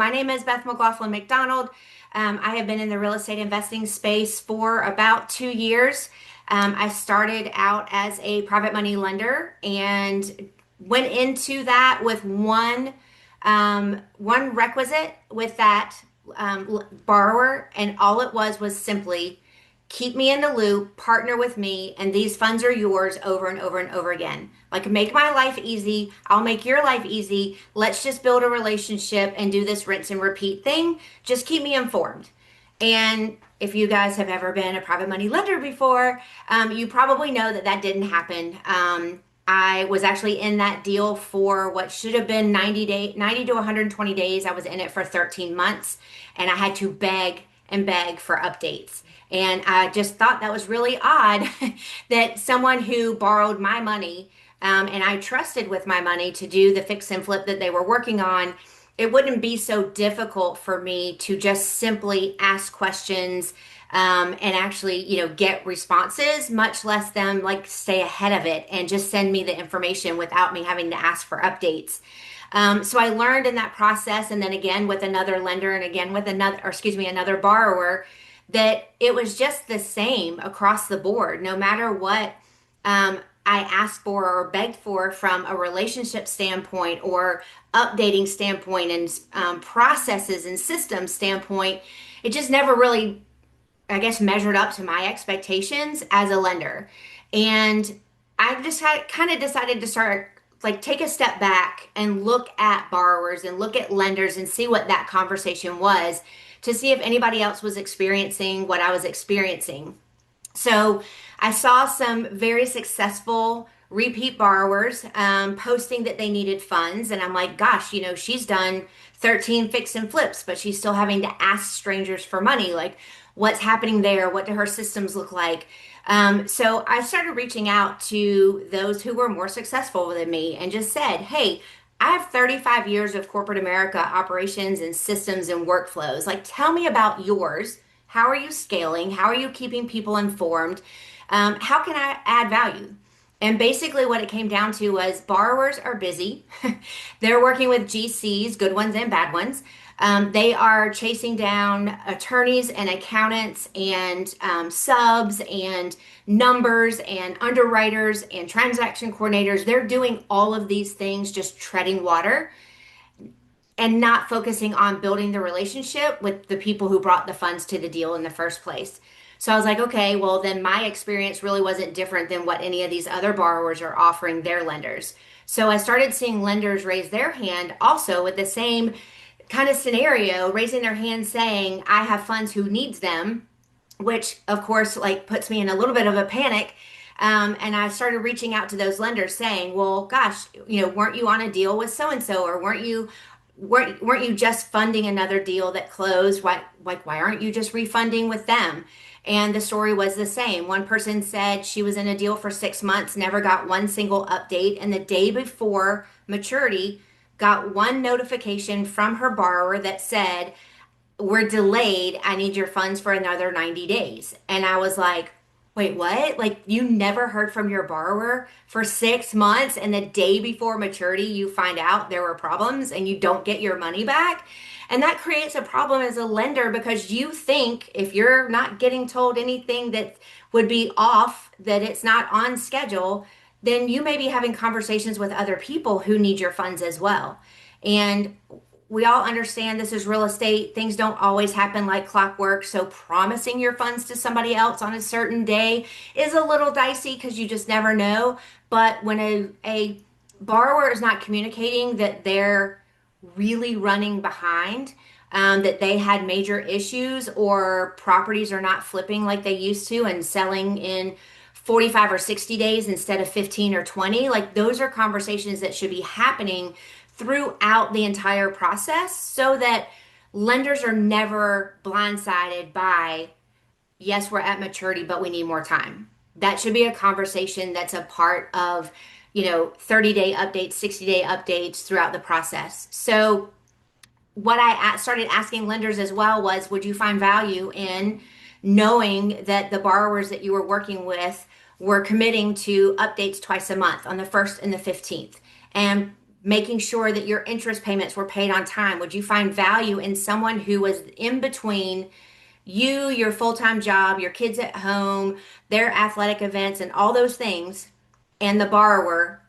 My name is Beth McLaughlin McDonald. I have been in the real estate investing space for about 2 years. I started out as a private money lender and went into that with one requisite with that borrower, and all it was simply keep me in the loop, partner with me, and these funds are yours over and over and over again. Like, make my life easy. I'll make your life easy. Let's just build a relationship and do this rinse and repeat thing. Just keep me informed. And if you guys have ever been a private money lender before, you probably know that that didn't happen. I was actually in that deal for what should have been 90 to 120 days. I was in it for 13 months, and I had to beg and beg for updates. And I just thought that was really odd that someone who borrowed my money, and I trusted with my money to do the fix and flip that they were working on, it wouldn't be so difficult for me to just simply ask questions, and actually, get responses, much less them like stay ahead of it and just send me the information without me having to ask for updates. So I learned in that process, and then again with another lender, and again with another borrower, that it was just the same across the board, no matter what I asked for or begged for from a relationship standpoint or updating standpoint and processes and systems standpoint. It just never really, I guess, measured up to my expectations as a lender. And I just had kind of decided to start, like, take a step back and look at borrowers and look at lenders and see what that conversation was, to see if anybody else was experiencing what I was experiencing. So I saw some very successful repeat borrowers posting that they needed funds. And I'm like, gosh, she's done 13 fix and flips, but she's still having to ask strangers for money. Like, what's happening there? What do her systems look like? So I started reaching out to those who were more successful than me and just said, hey, I have 35 years of corporate America operations and systems and workflows. Like, tell me about yours. How are you scaling? How are you keeping people informed? How can I add value? And basically, what it came down to was borrowers are busy. They're working with GCs, good ones and bad ones. They are chasing down attorneys and accountants and subs and numbers and underwriters and transaction coordinators. They're doing all of these things, just treading water and not focusing on building the relationship with the people who brought the funds to the deal in the first place. So I was like, okay, well, then my experience really wasn't different than what any of these other borrowers are offering their lenders. So I started seeing lenders raise their hand also with the same kind of scenario, raising their hand saying, I have funds, who needs them, which of course, like, puts me in a little bit of a panic. And I started reaching out to those lenders saying, well, gosh, weren't you on a deal with so and so, or weren't you just funding another deal that closed? Why aren't you just refunding with them? And the story was the same. One person said she was in a deal for 6 months, never got one single update, and the day before maturity got one notification from her borrower that said, we're delayed. I need your funds for another 90 days. And I was like, wait, what? Like, you never heard from your borrower for 6 months, and the day before maturity, you find out there were problems and you don't get your money back? And that creates a problem as a lender, because you think if you're not getting told anything that would be off, that it's not on schedule, then you may be having conversations with other people who need your funds as well. And we all understand this is real estate. Things don't always happen like clockwork. So promising your funds to somebody else on a certain day is a little dicey, because you just never know. But when a borrower is not communicating that they're really running behind, that they had major issues, or properties are not flipping like they used to and selling in 45 or 60 days instead of 15 or 20, like, those are conversations that should be happening throughout the entire process, so that lenders are never blindsided by, yes, we're at maturity, but we need more time. That should be a conversation that's a part of, 30-day updates, 60-day updates throughout the process. So what I started asking lenders as well was, would you find value in knowing that the borrowers that you were working with were committing to updates twice a month on the 1st and the 15th? And making sure that your interest payments were paid on time? Would you find value in someone who was in between you, your full-time job, your kids at home, their athletic events, and all those things, and the borrower,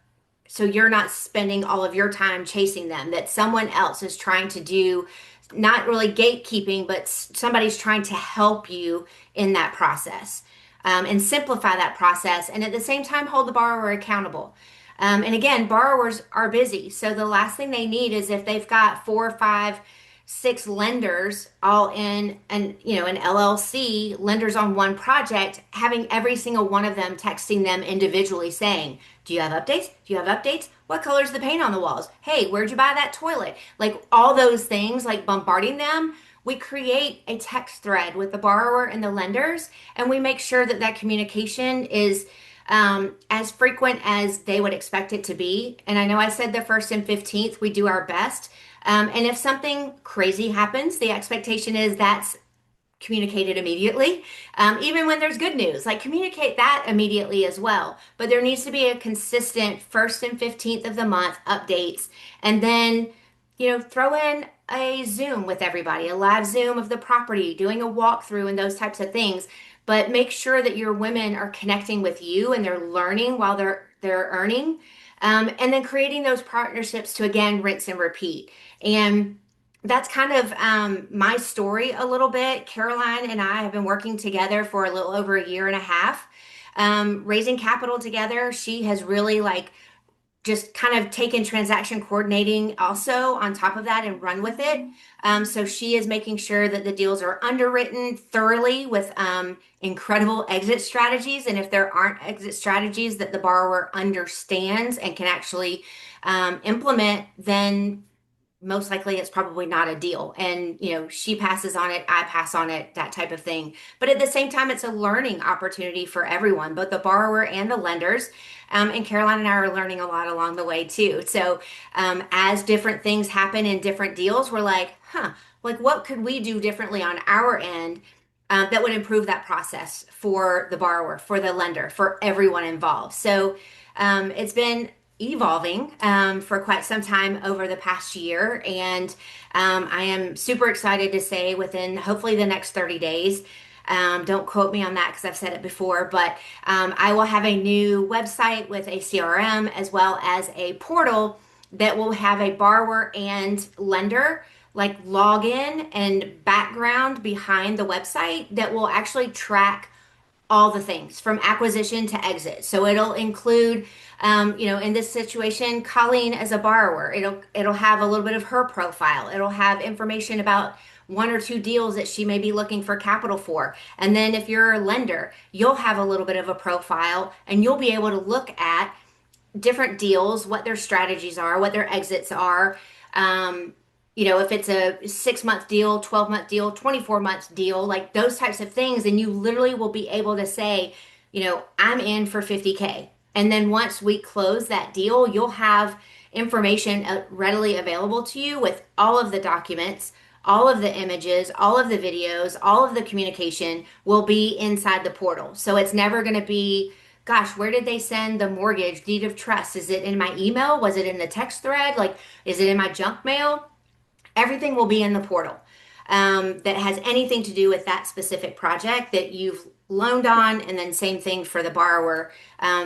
so you're not spending all of your time chasing them, that someone else is trying to do, not really gatekeeping, but somebody's trying to help you in that process, and simplify that process, and at the same time hold the borrower accountable. And again, borrowers are busy, so the last thing they need is, if they've got four, five, six lenders all in an LLC, lenders on one project, having every single one of them texting them individually saying, do you have updates? Do you have updates? What color's the paint on the walls? Hey, where'd you buy that toilet? Like all those things, like bombarding them. We create a text thread with the borrower and the lenders, and we make sure that that communication is as frequent as they would expect it to be. And I know I said the 1st and 15th, we do our best. And if something crazy happens, the expectation is that's communicated immediately. Even when there's good news, like communicate that immediately as well. But there needs to be a consistent 1st and 15th of the month updates. And then, throw in a Zoom with everybody, a live Zoom of the property, doing a walkthrough and those types of things. But make sure that your women are connecting with you and they're learning while they're earning. And then creating those partnerships to, again, rinse and repeat. And that's kind of my story a little bit. Caroline and I have been working together for a little over a year and a half, raising capital together. She has really just kind of taken transaction coordinating also on top of that and run with it. So she is making sure that the deals are underwritten thoroughly with incredible exit strategies. And if there aren't exit strategies that the borrower understands and can actually implement, then most likely it's probably not a deal. And, she passes on it, I pass on it, that type of thing. But at the same time, it's a learning opportunity for everyone, both the borrower and the lenders. And Caroline and I are learning a lot along the way too. So as different things happen in different deals, we're like, what could we do differently on our end that would improve that process for the borrower, for the lender, for everyone involved? So it's been evolving for quite some time over the past year. And I am super excited to say within hopefully the next 30 days, don't quote me on that because I've said it before, but I will have a new website with a CRM as well as a portal that will have a borrower and lender login and background behind the website that will actually track all the things from acquisition to exit. So it'll include, in this situation, Colleen as a borrower. It'll have a little bit of her profile. It'll have information about one or two deals that she may be looking for capital for. And then if you're a lender, you'll have a little bit of a profile and you'll be able to look at different deals, what their strategies are, what their exits are. If it's a 6-month deal, 12-month deal, 24-month deal, like those types of things, and you literally will be able to say, I'm in for 50K. And then once we close that deal, you'll have information readily available to you with all of the documents, all of the images, all of the videos, all of the communication will be inside the portal. So it's never going to be, gosh, where did they send the mortgage deed of trust? Is it in my email? Was it in the text thread? Is it in my junk mail? Everything will be in the portal that has anything to do with that specific project that you've loaned on, and then same thing for the borrower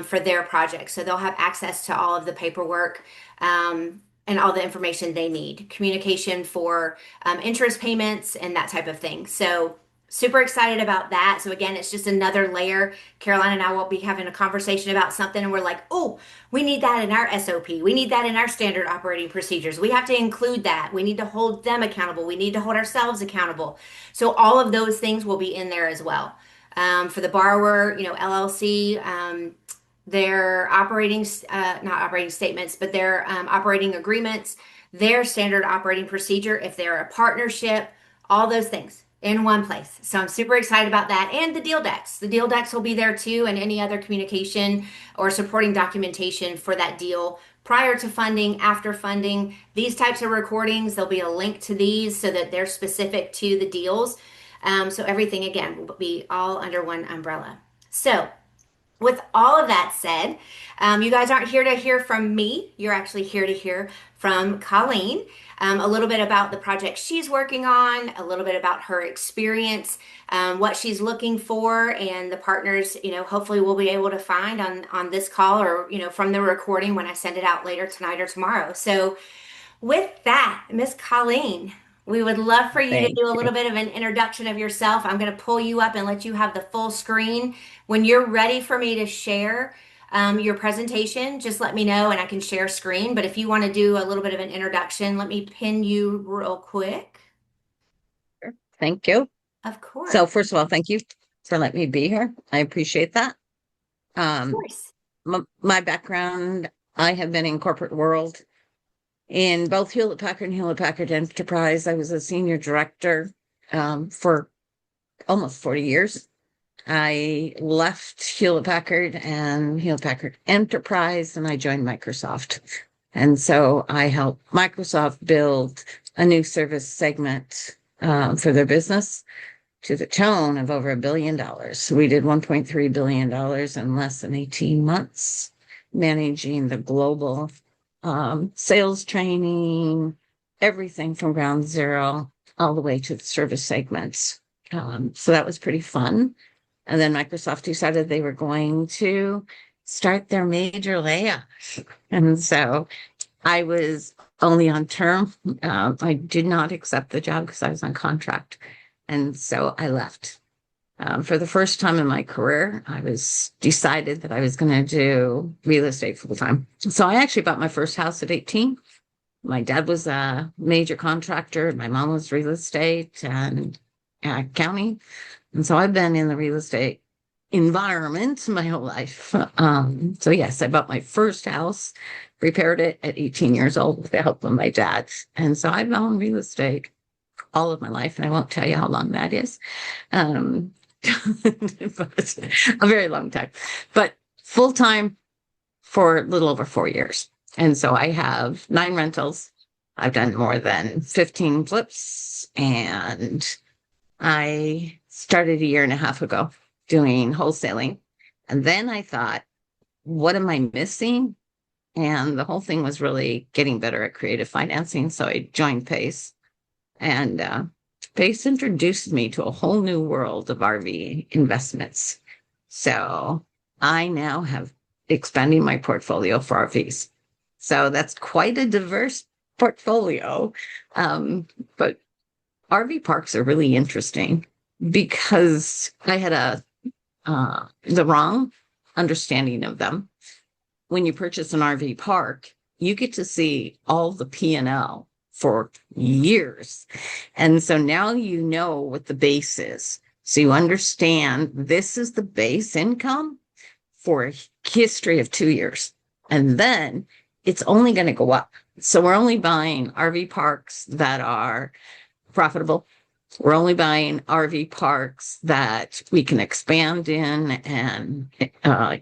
for their project. So they'll have access to all of the paperwork and all the information they need, communication for interest payments and that type of thing. So super excited about that. So again, it's just another layer. Caroline and I will be having a conversation about something and we're like, oh, we need that in our SOP. We need that in our standard operating procedures. We have to include that. We need to hold them accountable. We need to hold ourselves accountable. So all of those things will be in there as well. For the borrower, LLC, their operating, not operating statements, but their operating agreements, their standard operating procedure, if they're a partnership, all those things in one place. So I'm super excited about that. And the deal decks. The deal decks will be there too, and any other communication or supporting documentation for that deal prior to funding, after funding. These types of recordings, there'll be a link to these so that they're specific to the deals. So everything, again, will be all under one umbrella. So with all of that said, you guys aren't here to hear from me. You're actually here to hear from Colleen, a little bit about the project she's working on, a little bit about her experience, what she's looking for, and the partners, hopefully we'll be able to find on this call or, from the recording when I send it out later tonight or tomorrow. So with that, Miss Colleen, we would love for you to Thank do a you. little bit of an introduction of yourself. I'm going to pull you up and let you have the full screen. When you're ready for me to share your presentation, just let me know and I can share screen. But if you want to do a little bit of an introduction, let me pin you real quick. Thank you. Of So course. first of all, thank you for letting me be here. I appreciate that. Of Um, course. my background, I have been in corporate world in both Hewlett Packard and Hewlett Packard Enterprise. I was a senior director for almost 40 years. I left Hewlett Packard and Hewlett Packard Enterprise, and I joined Microsoft. And so I helped Microsoft build a new service segment for their business to the tune of over $1 billion. We did $1.3 billion in less than 18 months, managing the global sales training, everything from ground zero all the way to the service segments. So that was pretty fun. And then Microsoft decided they were going to start their major layoffs. And so I was only on term. I did not accept the job because I was on contract. And so I left. For the first time in my career, I was decided that I was going to do real estate full time. So I actually bought my first house at 18. My dad was a major contractor. My mom was real estate and accounting. And so I've been in the real estate environment my whole life. So yes, I bought my first house, repaired it at 18 years old with the help of my dad. And so I've owned real estate all of my life, and I won't tell you how long that is. Um, but a very long time, but full time for a little over 4 years. And so I have 9 rentals. I've done more than 15 flips, and I started a year and a half ago doing wholesaling. And then I thought, what am I missing? And the whole thing was really getting better at creative financing. So I joined Pace, and Pace introduced me to a whole new world of RV investments. So I now have expanding my portfolio for RVs. So that's quite a diverse portfolio. But RV parks are really interesting because I had the wrong understanding of them. When you purchase an RV park, you get to see all the P&L for years. And so now you know what the base is. So you understand this is the base income for a history of 2 years. And then it's only going to go up. So we're only buying RV parks that are profitable. We're only buying RV parks that we can expand in and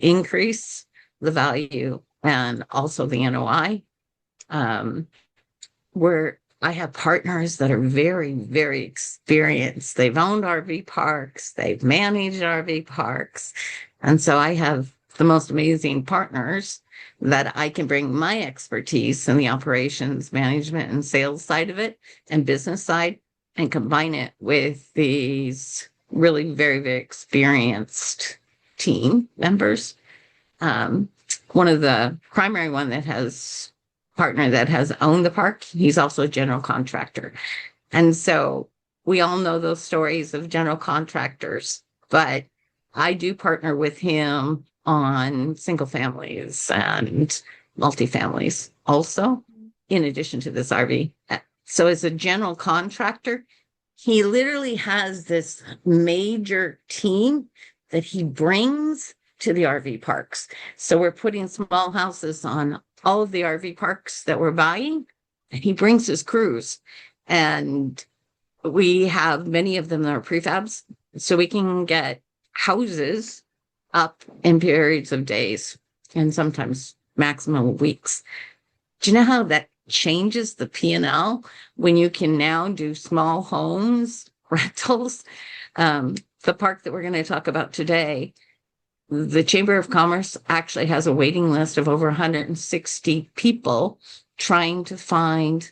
increase the value and also the NOI. Where I have partners that are very, very experienced. They've owned RV parks, they've managed RV parks. And so I have the most amazing partners that I can bring my expertise in the operations, management, and sales side of it and business side and combine it with these really very, very experienced team members. Um, One of the primary one that has partner that has owned the park, he's also a general contractor. And so we all know those stories of general contractors, but I do partner with him on single families and multifamilies also, in addition to this RV. So as a general contractor, he literally has this major team that he brings to the RV parks. So we're putting small houses on all of the RV parks that we're buying, and he brings his crews. And we have many of them that are prefabs, so we can get houses up in periods of days and sometimes maximum of weeks. Do you know how that changes the P&L when you can now do small homes, rentals? The park that we're going to talk about today, the Chamber of Commerce actually has a waiting list of over 160 people trying to find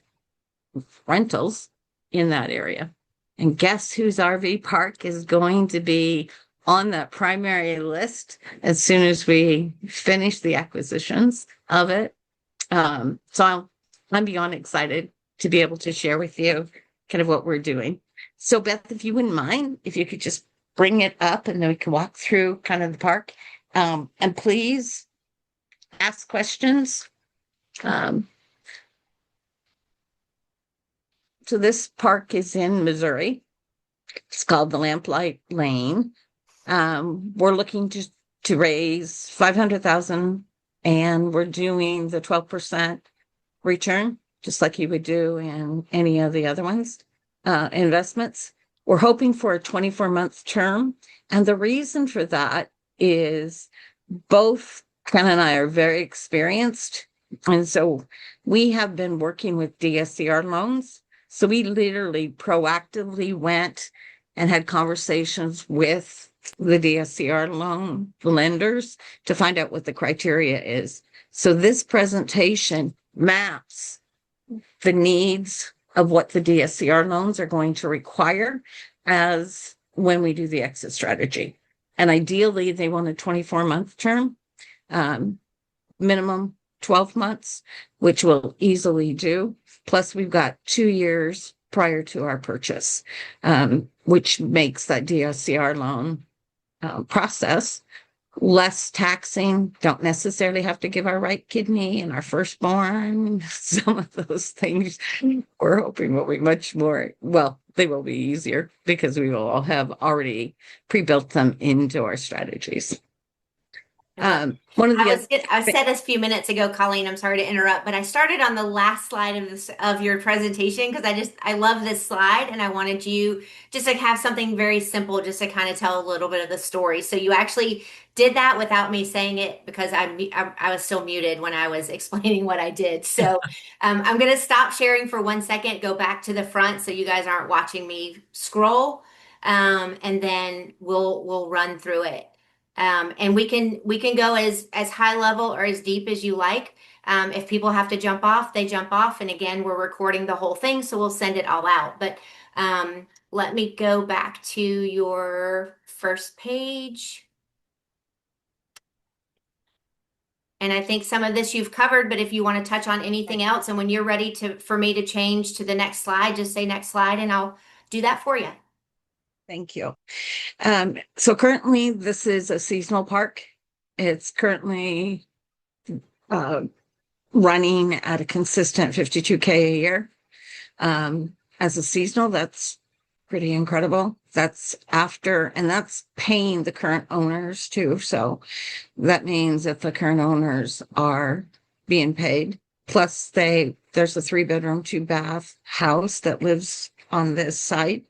rentals in that area. And guess whose RV park is going to be on that primary list as soon as we finish the acquisitions of it. I'm beyond excited to be able to share with you kind of what we're doing. So Beth, if you wouldn't mind, if you could just bring it up and then we can walk through kind of the park. And please ask questions. Um, so this park is in Missouri. It's called the Lamplight Lane. We're looking to raise 500,000 and we're doing the 12% return, just like you would do in any of the other ones, investments. We're hoping for a 24-month term. And the reason for that is both Ken and I are very experienced. And so we have been working with DSCR loans. So we literally proactively went and had conversations with the DSCR loan lenders to find out what the criteria is. So this presentation maps the needs of what the DSCR loans are going to require as when we do the exit strategy. And ideally, they want a 24-month term, minimum 12 months, which we'll easily do. Plus, we've got 2 years prior to our purchase, which makes that DSCR loan process less taxing. Don't necessarily have to give our right kidney and our firstborn. Some of those things we're hoping will be much more, well, they will be easier because we will all have already pre-built them into our strategies. One of the I said this a few minutes ago, Colleen, I'm sorry to interrupt, but I started on the last slide of this of your presentation because I love this slide and I wanted you just to have something very simple just to kind of tell a little bit of the story. So you actually did that without me saying it because I was still muted when I was explaining what I did. So I'm going to stop sharing for 1 second, go back to the front so you guys aren't watching me scroll, and then we'll run through it. And we can go as high level or as deep as you like. If people have to jump off, they jump off. And again, we're recording the whole thing, so we'll send it all out. But let me go back to your first page. And I think some of this you've covered, but if you want to touch on anything else, and when you're ready for me to change to the next slide, just say next slide, and I'll do that for you. Thank you. So currently, this is a seasonal park. It's currently running at a consistent 52K a year. As a seasonal, that's pretty incredible. That's and that's paying the current owners too. So that means that the current owners are being paid. Plus, there's a 3-bedroom, 2-bath house that lives on this site.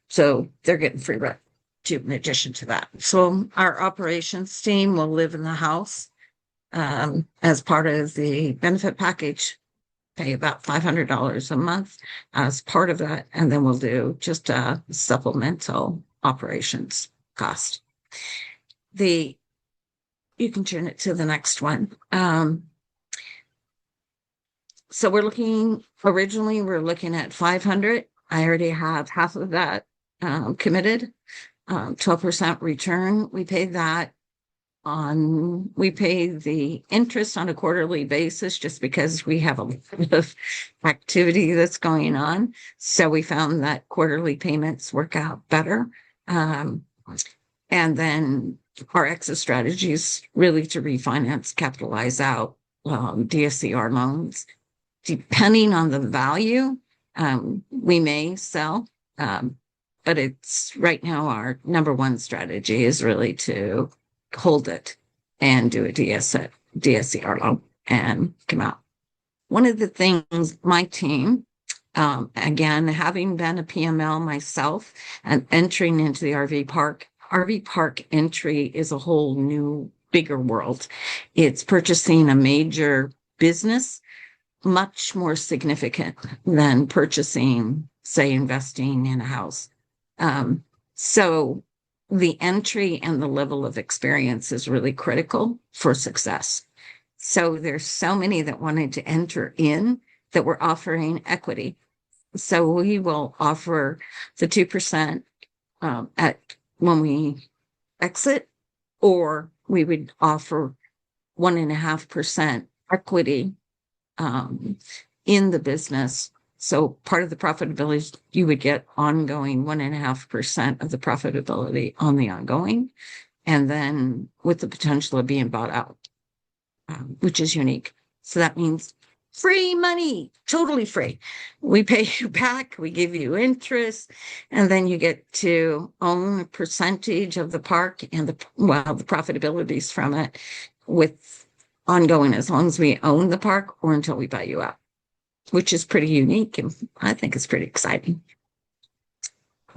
So they're getting free rent too, in addition to that. So our operations team will live in the house as part of the benefit package, pay about $500 a month as part of that. And then we'll do just a supplemental operations cost. You can turn it to the next one. So originally we're looking at 500. I already have half of that committed, 12% return. We pay the interest on a quarterly basis just because we have a lot of activity that's going on. So we found that quarterly payments work out better. And then our exit strategy is really to refinance, capitalize out DSCR loans. Depending on the value, we may sell. But it's right now our number one strategy is really to hold it and do a DSCR loan and come out. One of the things my team, again, having been a PML myself and entering into the RV park entry is a whole new, bigger world. It's purchasing a major business, much more significant than purchasing, say, investing in a house. So the entry and the level of experience is really critical for success. So there's so many that wanted to enter in that we're offering equity. So we will offer the 2% at when we exit, or we would offer 1.5% equity in the business. So part of the profitability, you would get ongoing 1.5% of the profitability on the ongoing, and then with the potential of being bought out, which is unique. So that means free money, totally free. We pay you back, we give you interest, and then you get to own a percentage of the park and the profitabilities from it with ongoing as long as we own the park or until we buy you out, which is pretty unique and I think it's pretty exciting.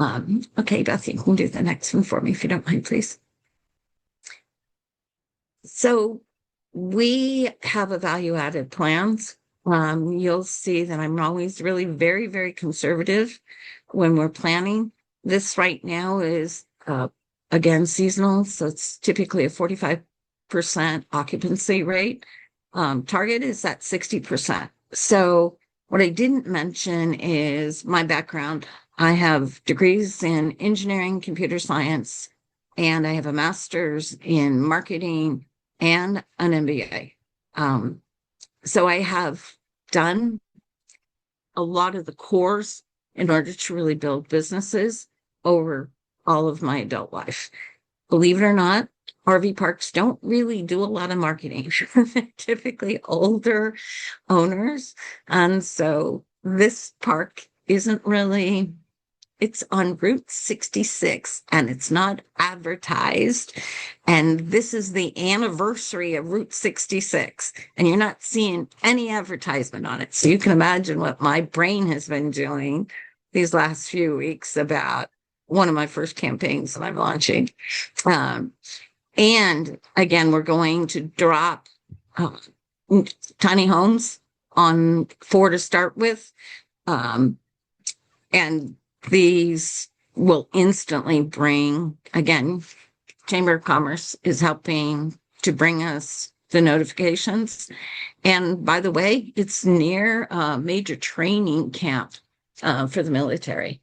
Okay, Beth, you can do the next one for me if you don't mind, please. So we have a value-added plans. You'll see that I'm always really very, very conservative when we're planning. This right now is, again, seasonal, so it's typically a 45% occupancy rate. Target is at 60%. So what I didn't mention is my background. I have degrees in engineering, computer science, and I have a master's in marketing and an MBA. So I have done a lot of the cores in order to really build businesses over all of my adult life. Believe it or not, RV parks don't really do a lot of marketing. They're typically older owners. And so this park isn't really, it's on Route 66 and it's not advertised. And this is the anniversary of Route 66. And you're not seeing any advertisement on it. So you can imagine what my brain has been doing these last few weeks about one of my first campaigns that I'm launching. And again, we're going to drop tiny homes on 4 to start with. And these will instantly bring, again, Chamber of Commerce is helping to bring us the notifications. And by the way, it's near a major training camp for the military.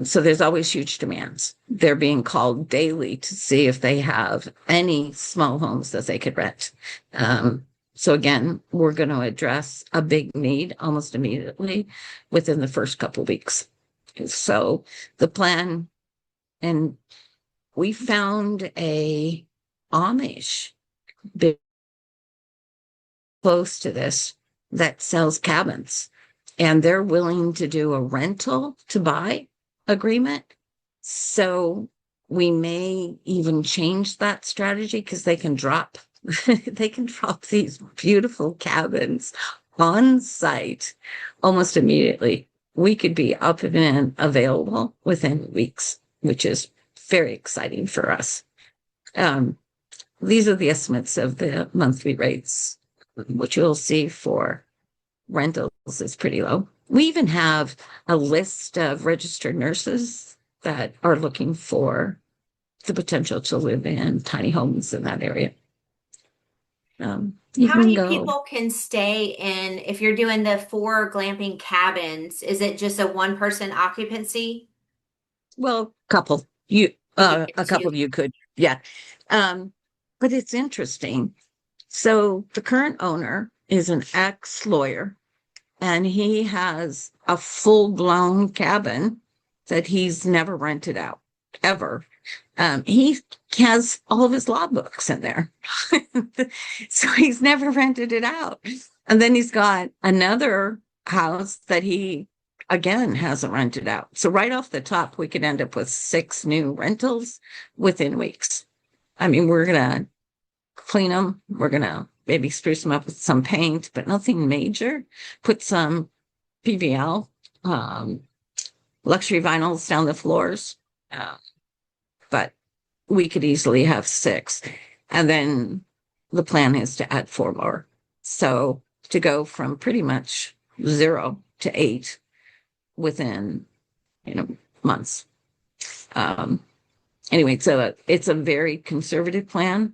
So there's always huge demands. They're being called daily to see if they have any small homes that they could rent. So again, we're going to address a big need almost immediately within the first couple of weeks. So the plan, and we found a Amish bit close to this that sells cabins, and they're willing to do a rental to buy agreement. So we may even change that strategy because they can drop they can drop these beautiful cabins on site almost immediately. We could be up and available within weeks, which is very exciting for us. These are the estimates of the monthly rates, which you'll see for rentals is pretty low. We even have a list of registered nurses that are looking for the potential to live in tiny homes in that area. You How can many go, people can stay in, if you're doing the 4 glamping cabins, is it just a one person occupancy? well, You could get a couple 2. of you could, yeah. But it's interesting. So the current owner is an ex-lawyer, and he has a full-blown cabin that he's never rented out ever. He has all of his law books in there. So he's never rented it out. And then he's got another house that he again hasn't rented out. So right off the top, we could end up with 6 new rentals within weeks. I mean, we're gonna clean them. We're gonna maybe spruce them up with some paint, but nothing major. Put some PVL, luxury vinyls down the floors. But we could easily have 6. And then the plan is to add 4 more. So to go from pretty much 0 to 8 within, months. anyway, so it's a very conservative plan,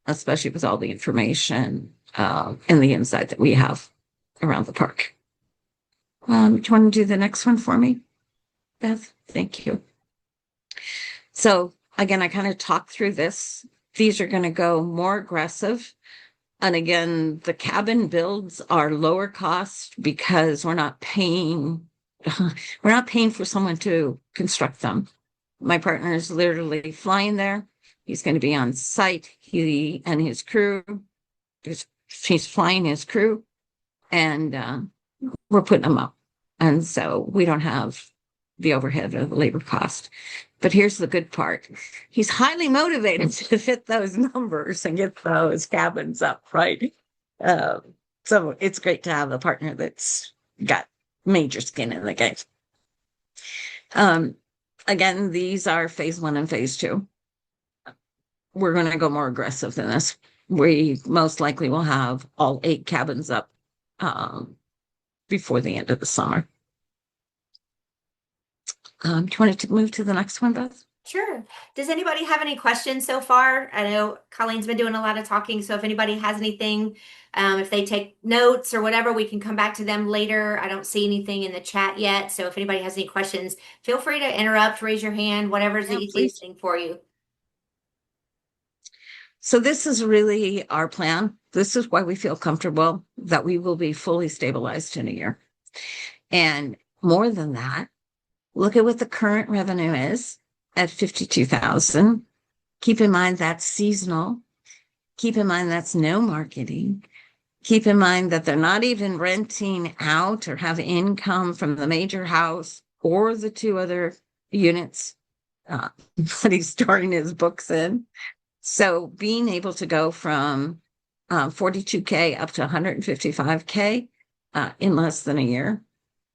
especially with all the information and the insight that we have around the park. Do you want to do the next one for me, Beth? Thank you. So again, I kind of talked through this. These are going to go more aggressive. And again, the cabin builds are lower cost because we're not paying for someone to construct them. My partner is literally flying there. He's going to be on site. He and his crew, he's flying his crew, and we're putting them up. And so we don't have the overhead or the labor cost. But here's the good part. He's highly motivated to hit those numbers and get those cabins up, right? So it's great to have a partner that's got major skin in the game. Again, these are phase 1 and phase 2. We're going to go more aggressive than this. We most likely will have all 8 cabins up before the end of the summer. Do you want to move to the next one, Beth? Sure. Does anybody have any questions so far? I know Colleen's been doing a lot of talking, so if anybody has anything, if they take notes or whatever, we can come back to them later. I don't see anything in the chat yet, so if anybody has any questions, feel free to interrupt, raise your hand, whatever's the easiest thing for you. So this is really our plan. This is why we feel comfortable that we will be fully stabilized in a year. And more than that, look at what the current revenue is at 52,000. Keep in mind that's seasonal. Keep in mind that's no marketing. Keep in mind that they're not even renting out or have income from the major house or the 2 other units that he's storing his books in. So being able to go from 42K up to 155K in less than a year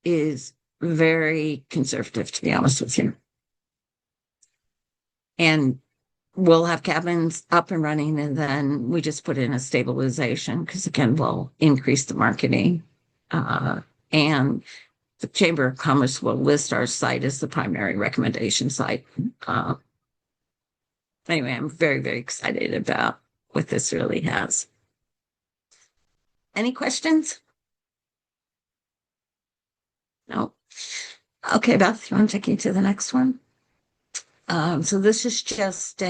is very conservative, to be honest with you. And we'll have cabins up and running, and then we just put in a stabilization because, again, we'll increase the marketing. And the Chamber of Commerce will list our site as the primary recommendation site. Anyway, I'm very, very excited about what this really has. Any questions? No. Okay, Beth, you want to take you to the next one? So this is just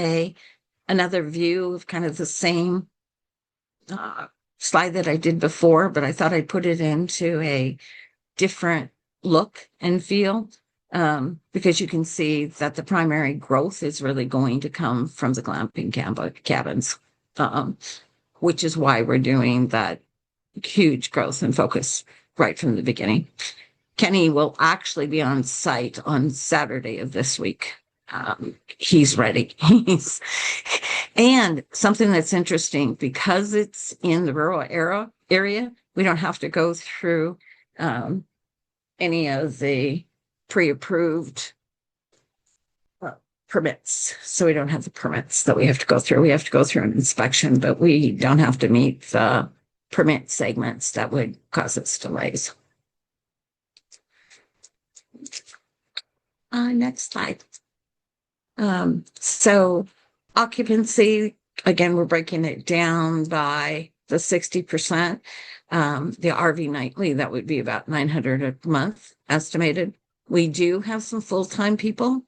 another view of kind of the same slide that I did before, but I thought I'd put it into a different look and feel because you can see that the primary growth is really going to come from the glamping cabins, which is why we're doing that huge growth and focus right from the beginning. Kenny will actually be on site on Saturday of this week. He's ready. And something that's interesting, because it's in the rural area, we don't have to go through any of the pre-approved permits. So we don't have the permits that we have to go through. We have to go through an inspection, but we don't have to meet the permit segments that would cause us delays. Next slide. So occupancy, again, we're breaking it down by the 60%. The RV nightly, that would be about 900 a month estimated. We do have some full-time people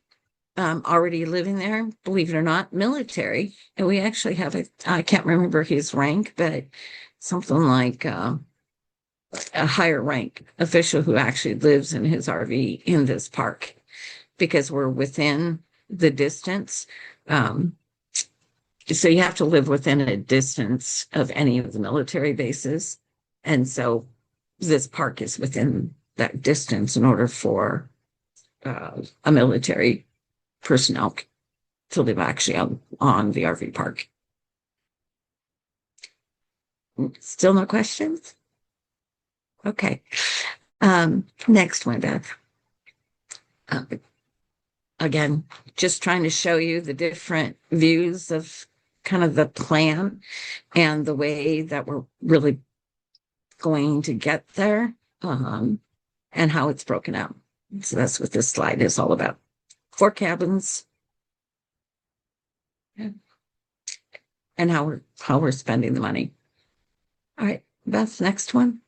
already living there, believe it or not, military. And we actually have I can't remember his rank, but something like a higher rank official who actually lives in his RV in this park because we're within the distance. So you have to live within a distance of any of the military bases. And so this park is within that distance in order for a military personnel to live actually on the RV park. Still no questions? Okay. Next one, Beth. Again, just trying to show you the different views of kind of the plan and the way that we're really going to get there and how it's broken out. So that's what this slide is all about. 4 cabins, Yeah. And how we're spending the money. All right, Beth, next one.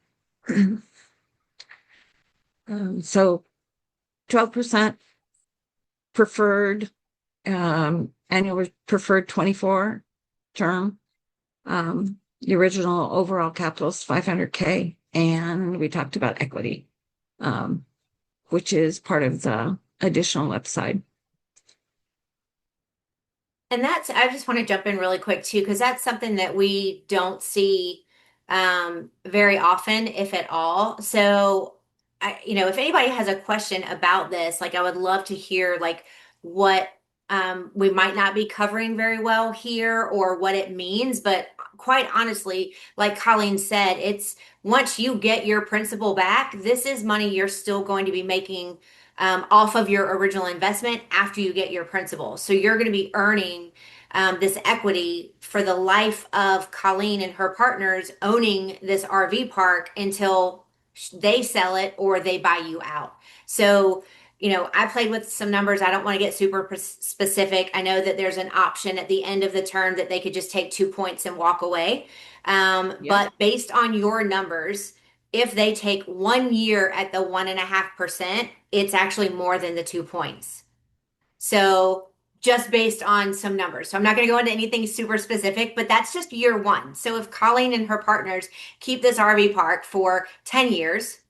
So 12% preferred, annual preferred 24 term. The original overall capital is 500K, and we talked about equity, um, which is part of the additional upside. And that's, I just want to jump in really quick too, because that's something that we don't see very often, if at all. So, if anybody has a question about this, like I would love to hear like what we might not be covering very well here or what it means. But quite honestly, like Colleen said, it's once you get your principal back, this is money you're still going to be making off of your original investment after you get your principal. So you're going to be earning this equity for the life of Colleen and her partners owning this RV park until they sell it or they buy you out. So, I played with some numbers. I don't want to get super specific. I know that there's an option at the end of the term that they could just take 2 points and walk away. Yeah. But based on your numbers, if they take 1 year at the 1.5%, it's actually more than the 2 points. So just based on some numbers. So I'm not going to go into anything super specific, but that's just year one. So if Colleen and her partners keep this RV park for 10 years,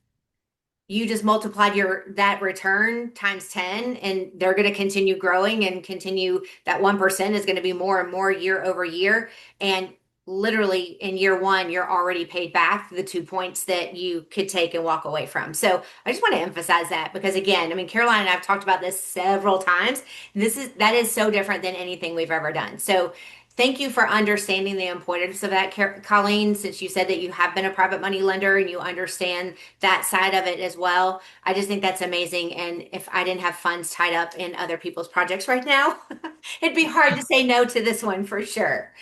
you just multiplied your that return times 10 and they're going to continue growing and continue that 1% is going to be more and more year over year. And literally in year one, you're already paid back the 2 points that you could take and walk away from. So I just want to emphasize that because again, I mean, Caroline and I've talked about this several times. That is so different than anything we've ever done. So thank you for understanding the importance of that, Colleen, since you said that you have been a private money lender and you understand that side of it as well. I just think that's amazing. And if I didn't have funds tied up in other people's projects right now, it'd be hard to say no to this one for sure.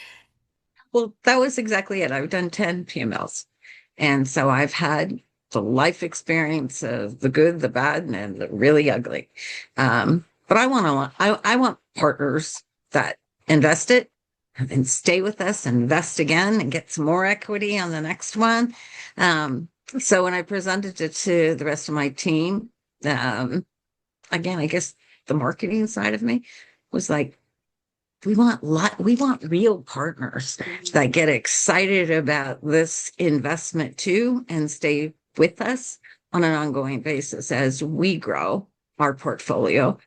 Well, that was exactly it. I've done 10 PMLs. And so I've had the life experience of the good, the bad, and the really ugly. But I want partners that invest it and then stay with us, and invest again and get some more equity on the next one. So when I presented it to the rest of my team, again, I guess the marketing side of me was like, we want real partners that get excited about this investment too and stay with us on an ongoing basis as we grow our portfolio.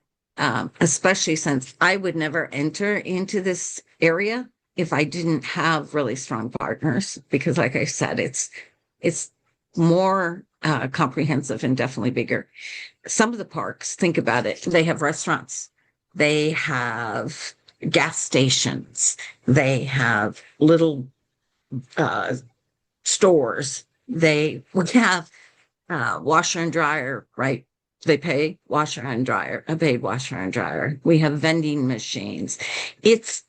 Especially since I would never enter into this area if I didn't have really strong partners, because like I said, it's more comprehensive and definitely bigger. Some of the parks, think about it, they have restaurants, they have gas stations, they have little uh, stores, they would have washer and dryer, right? They pay washer and dryer, a paid washer and dryer. We have vending machines. It's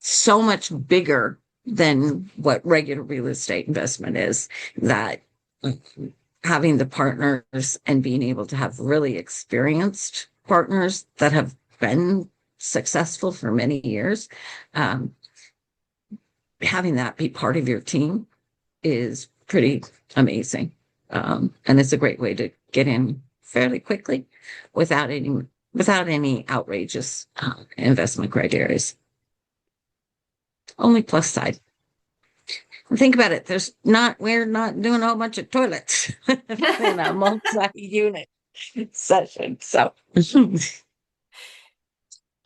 so much bigger than what regular real estate investment is, that having the partners and being able to have really experienced partners that have been successful for many years, um, having that be part of your team is pretty amazing. And it's a great way to get in fairly quickly without any outrageous investment criteria. Only plus side. Think about it. We're not doing a whole bunch of toilets in a multi-unit session. So,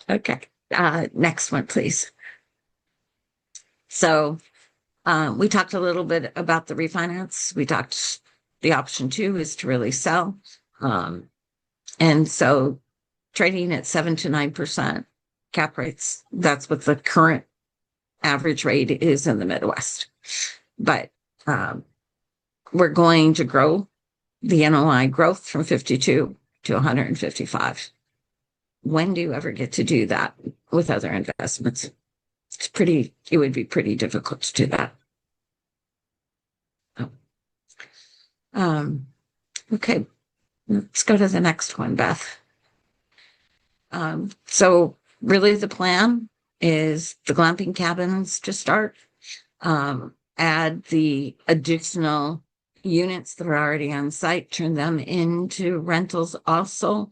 okay. Next one, please. So, we talked a little bit about the refinance. The option two is to really sell. And so trading at 7 to 9% cap rates, that's what the current average rate is in the Midwest. But we're going to grow the NOI growth from 52 to 155. When do you ever get to do that with other investments? It would be pretty difficult to do that. Okay, let's go to the next one, Beth. So really the plan is the glamping cabins to start. Add the additional units that are already on site, turn them into rentals also.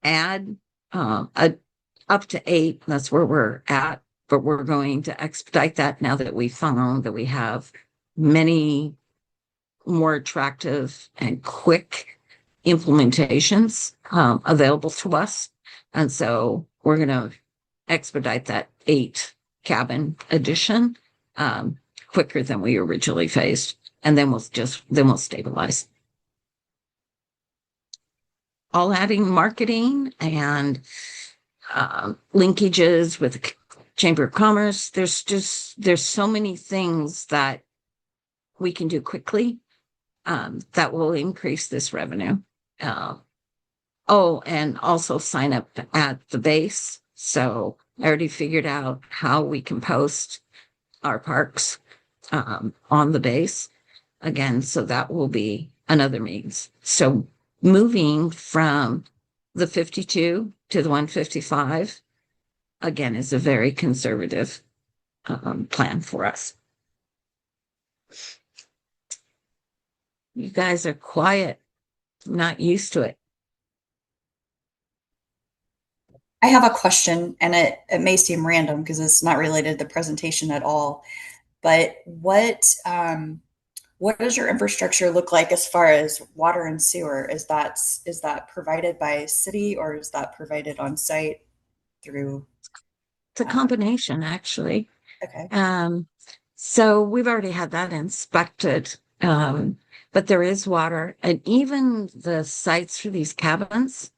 Add up to 8. That's where we're at, but we're going to expedite that now that we found that we have many more attractive and quick implementations available to us. And so we're going to expedite that 8 cabin addition quicker than we originally phased. And then we'll stabilize. All adding marketing and linkages with the Chamber of Commerce. There's so many things that we can do quickly that will increase this revenue. And also sign up at the base. So I already figured out how we can post our parks on the base again. So that will be another means. So moving from the 52 to the 155 again is a very conservative plan for us. You guys are quiet. I'm not used to it. I have a question, and it may seem random because it's not related to the presentation at all. But what does your infrastructure look like as far as water and sewer? Is that provided by city, or is that provided on site through? It's a combination, actually. Okay. So we've already had that inspected, but there is water, and even the sites for these cabins,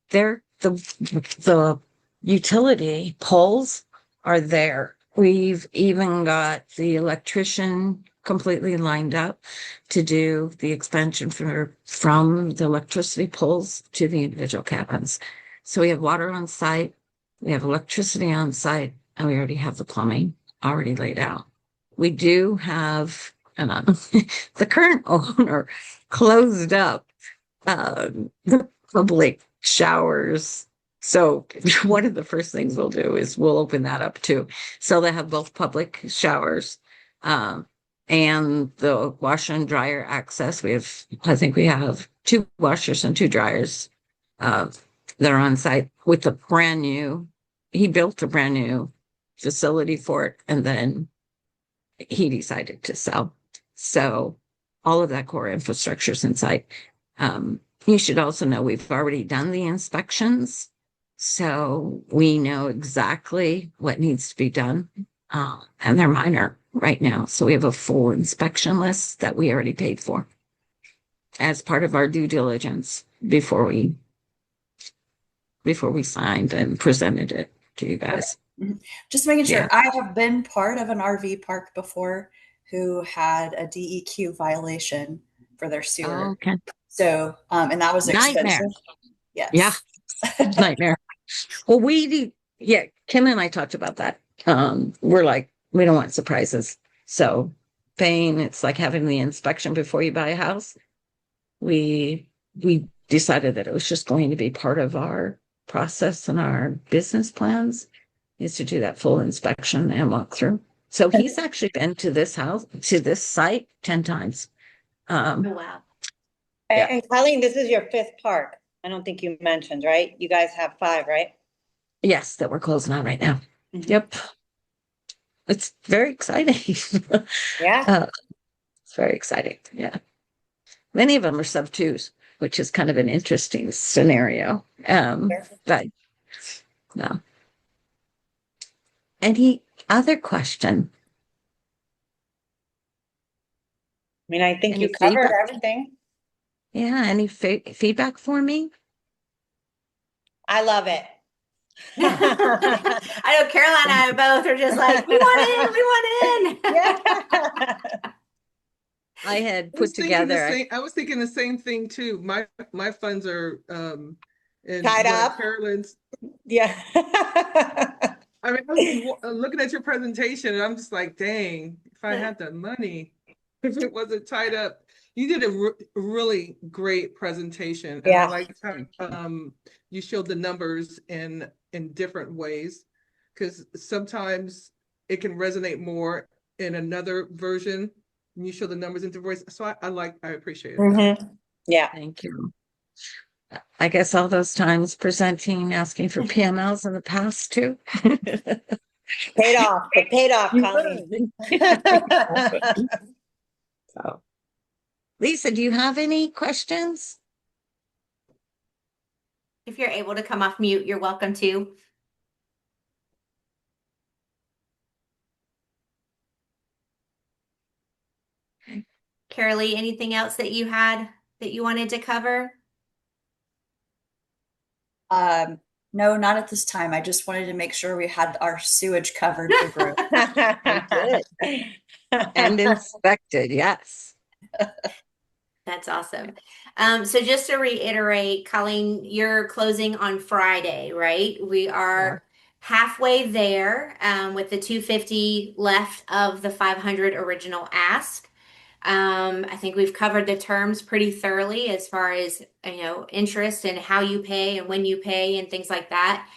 they're the utility poles are there. We've even got the electrician completely lined up to do the expansion from the electricity poles to the individual cabins. So we have water on site, we have electricity on site, and we already have the plumbing already laid out. We do have the current owner closed up the public showers. So one of the first things we'll do is we'll open that up too. So they have both public showers and the washer and dryer access. I think we have 2 washers and 2 dryers that are on site with a brand new, he built a brand new facility for it, and then he decided to sell. So all of that core infrastructure is in site. You should also know we've already done the inspections, so we know exactly what needs to be done, and they're minor right now. So we have a full inspection list that we already paid for as part of our due diligence before we signed and presented it to you guys. Just making sure. Yeah. I have been part of an RV park before who had a DEQ violation for their sewer. Okay. So, and that was Nightmare. expensive. Yes. Yeah. Nightmare. Well, Kim and I talked about that. We're like, we don't want surprises. So it's like having the inspection before you buy a house. We decided that it was just going to be part of our process and our business plans is to do that full inspection and walkthrough. So he's actually been to this site 10 times. Oh, wow. Yeah. And Colleen, this is your 5th park. I don't think you mentioned, right? You guys have 5, right? Yes, that we're closing on right now. Mhm. Yep. It's very exciting. Yeah. It's very exciting. Yeah. Many of them are sub 2s, which is kind of an interesting scenario. But no. Any other question? I mean, I think Any you covered feedback? everything. Yeah. Any feedback for me? I love it. I know Caroline and I both are just like, we want in. Yeah. I had put together. I was thinking the same thing too. My funds are in Tied up. Carolyn's. Yeah. I mean, I was looking at your presentation, and I'm just like, dang, if I had the money, if it wasn't tied up. You did a really great presentation, and Yeah. I liked how you showed the numbers in different ways, because sometimes it can resonate more in another version when you show the numbers into voice. So I appreciate it. Mhm. Yeah. Thank you. I guess all those times presenting, asking for PMLs in the past too. Paid off. It paid off, You Colleen. would. So, Lisa, do you have any questions? If you're able to come off mute, you're welcome to. Carolee, anything else that you had that you wanted to cover? No, not at this time. I just wanted to make sure we had our sewage covered for growth. And inspected, yes. That's awesome. So just to reiterate, Colleen, you're closing on Friday, right? We are halfway there with the 250 left of the 500 original ask. I think we've covered the terms pretty thoroughly as far as, interest and how you pay and when you pay and things like that.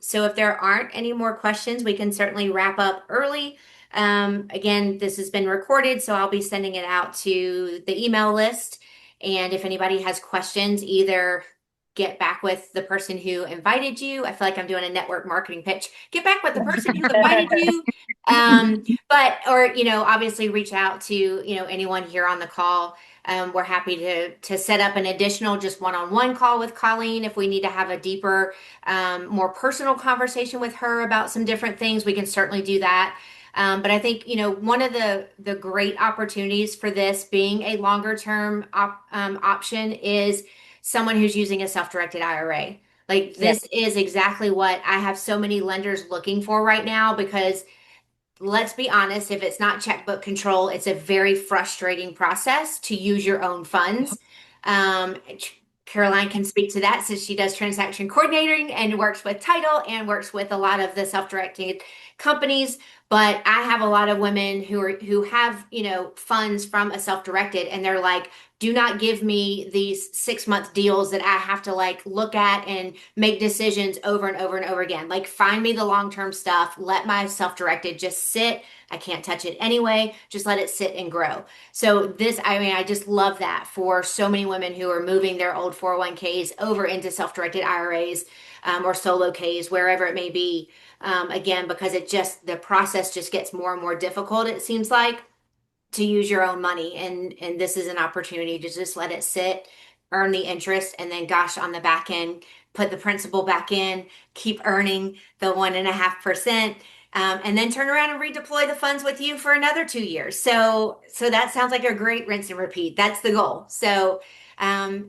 So if there aren't any more questions, we can certainly wrap up early. Again, this has been recorded, so I'll be sending it out to the email list. And if anybody has questions, either get back with the person who invited you. I feel like I'm doing a network marketing pitch. Get back with the person who invited you. Or obviously reach out to, anyone here on the call. We're happy to set up an additional just one-on-one call with Colleen if we need to have a deeper, more personal conversation with her about some different things. We can certainly do that. But I think, one of the great opportunities for this being a longer term option is someone who's using a self-directed IRA. Like this is exactly what I have so many lenders looking for right now, because let's be honest, if it's not checkbook control, it's a very frustrating process to use your own funds. Caroline can speak to that since she does transaction coordinating and works with title and works with a lot of the self-directed companies. But I have a lot of women who have, funds from a self-directed, and they're like, do not give me these 6-month deals that I have to like look at and make decisions over and over and over again. Like find me the long-term stuff, let my self-directed just sit. I can't touch it anyway. Just let it sit and grow. So I just love that for so many women who are moving their old 401ks over into self-directed IRAs, or solo Ks, wherever it may be. Again, because the process just gets more and more difficult, it seems like, to use your own money. And this is an opportunity to just let it sit, earn the interest, and then gosh, on the back end, put the principal back in, keep earning the 1.5%. And then turn around and redeploy the funds with you for another 2 years. So that sounds like a great rinse and repeat. That's the goal. So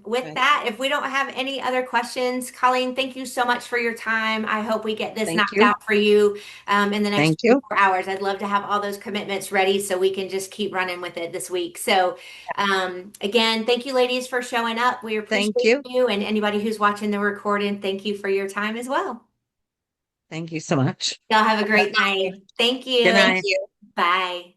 with that, if we don't have any other questions, Colleen, thank you so much for your time. I hope we get this knocked out for you in the next 24 hours. I'd love to have all those commitments ready so we can just keep running with it this week. So again, thank you ladies for showing up. We appreciate you, and anybody who's watching the recording, thank you for your time as well. Thank you so much. Y'all have a great night. Thank you. Good night. Bye.